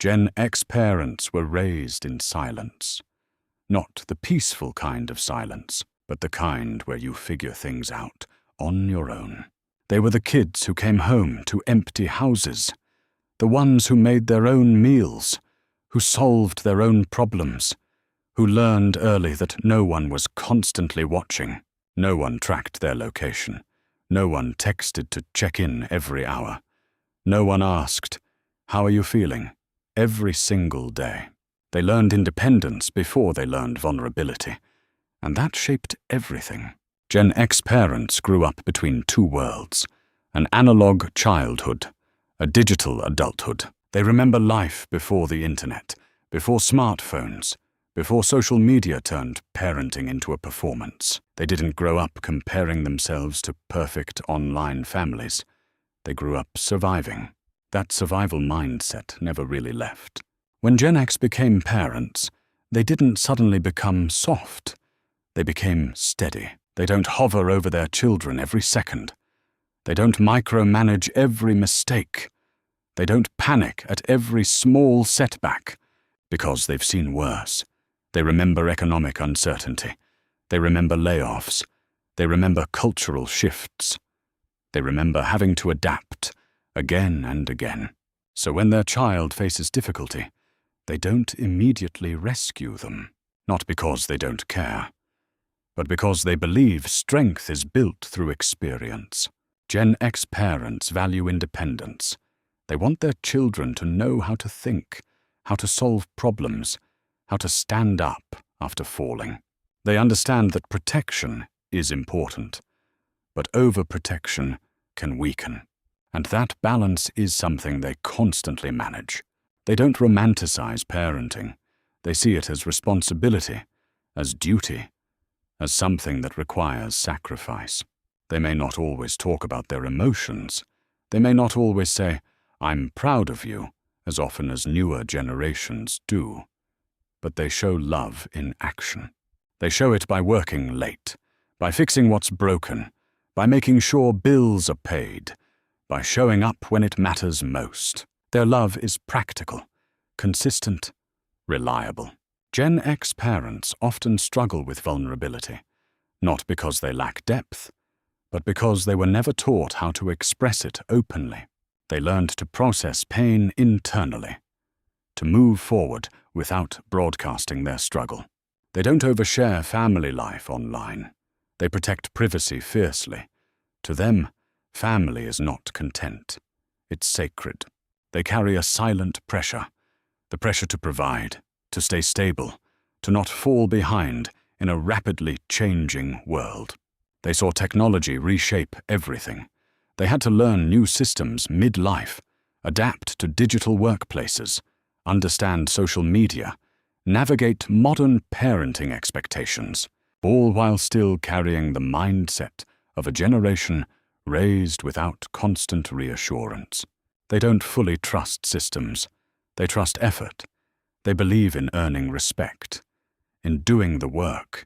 Gen X parents were raised in silence. Not the peaceful kind of silence, but the kind where you figure things out on your own. They were the kids who came home to empty houses, the ones who made their own meals, who solved their own problems, who learned early that no one was constantly watching, no one tracked their location, no one texted to check in every hour, no one asked, "How are you feeling?" every single day. They learned independence before they learned vulnerability, and that shaped everything. Gen X parents grew up between two worlds, an analog childhood, a digital adulthood. They remember life before the internet, before smartphones, before social media turned parenting into a performance. They didn't grow up comparing themselves to perfect online families. They grew up surviving. That survival mindset never really left. When Gen X became parents, they didn't suddenly become soft. They became steady. They don't hover over their children every second. They don't micromanage every mistake. They don't panic at every small setback, because they've seen worse. They remember economic uncertainty. They remember layoffs. They remember cultural shifts. They remember having to adapt again and again. So when their child faces difficulty, they don't immediately rescue them, not because they don't care, but because they believe strength is built through experience. Gen X parents value independence. They want their children to know how to think, how to solve problems, how to stand up after falling. They understand that protection is important, but overprotection can weaken. And that balance is something they constantly manage. They don't romanticize parenting. They see it as responsibility, as duty, as something that requires sacrifice. They may not always talk about their emotions. They may not always say, "I'm proud of you," as often as newer generations do. But they show love in action. They show it by working late, by fixing what's broken, by making sure bills are paid, by showing up when it matters most. Their love is practical, consistent, reliable. Gen X parents often struggle with vulnerability, not because they lack depth, but because they were never taught how to express it openly. They learned to process pain internally, to move forward without broadcasting their struggle. They don't overshare family life online. They protect privacy fiercely. To them, family is not content. It's sacred. They carry a silent pressure, the pressure to provide, to stay stable, to not fall behind in a rapidly changing world. They saw technology reshape everything. They had to learn new systems mid-life, adapt to digital workplaces, understand social media, navigate modern parenting expectations, all while still carrying the mindset of a generation raised without constant reassurance. They don't fully trust systems. They trust effort. They believe in earning respect, in doing the work,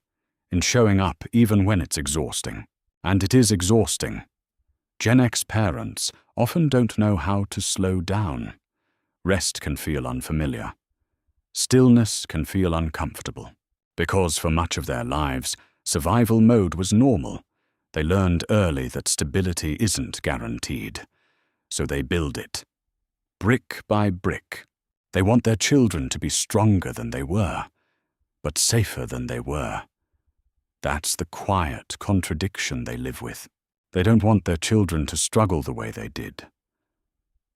in showing up even when it's exhausting. And it is exhausting. Gen X parents often don't know how to slow down. Rest can feel unfamiliar. Stillness can feel uncomfortable. Because for much of their lives, survival mode was normal. They learned early that stability isn't guaranteed. So they build it, brick by brick. They want their children to be stronger than they were, but safer than they were. That's the quiet contradiction they live with. They don't want their children to struggle the way they did,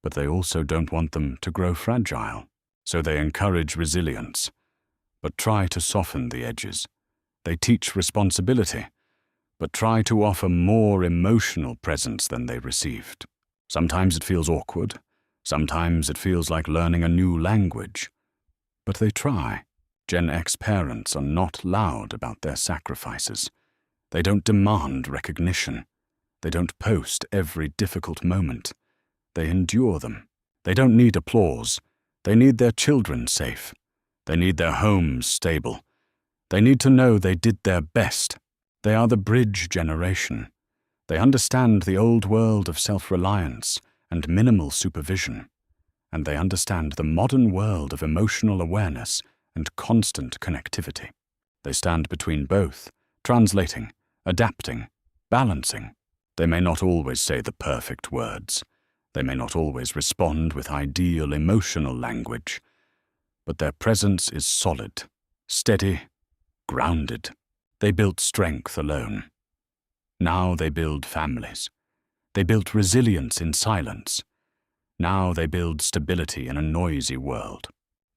but they also don't want them to grow fragile. So they encourage resilience, but try to soften the edges. They teach responsibility, but try to offer more emotional presence than they received. Sometimes it feels awkward. Sometimes it feels like learning a new language. But they try. Gen X parents are not loud about their sacrifices. They don't demand recognition. They don't post every difficult moment. They endure them. They don't need applause. They need their children safe. They need their homes stable. They need to know they did their best. They are the bridge generation. They understand the old world of self-reliance and minimal supervision. and they understand the modern world of emotional awareness and constant connectivity. They stand between both, translating, adapting, balancing. They may not always say the perfect words. They may not always respond with ideal emotional language, but their presence is solid, steady, grounded. They built strength alone. Now they build families. They built resilience in silence. Now they build stability in a noisy world.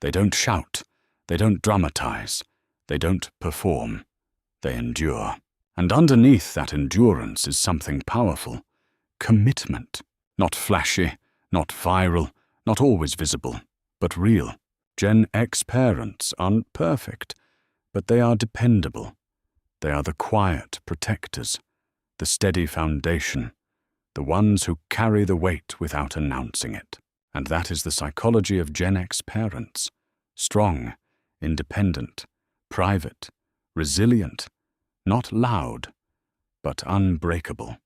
They don't shout. They don't dramatize. They don't perform. They endure. And underneath that endurance is something powerful. Commitment. Not flashy, not viral, not always visible, but real. Gen X parents aren't perfect, but they are dependable. They are the quiet protectors, the steady foundation, the ones who carry the weight without announcing it. And that is the psychology of Gen X parents. Strong, independent, private, resilient, not loud, but unbreakable.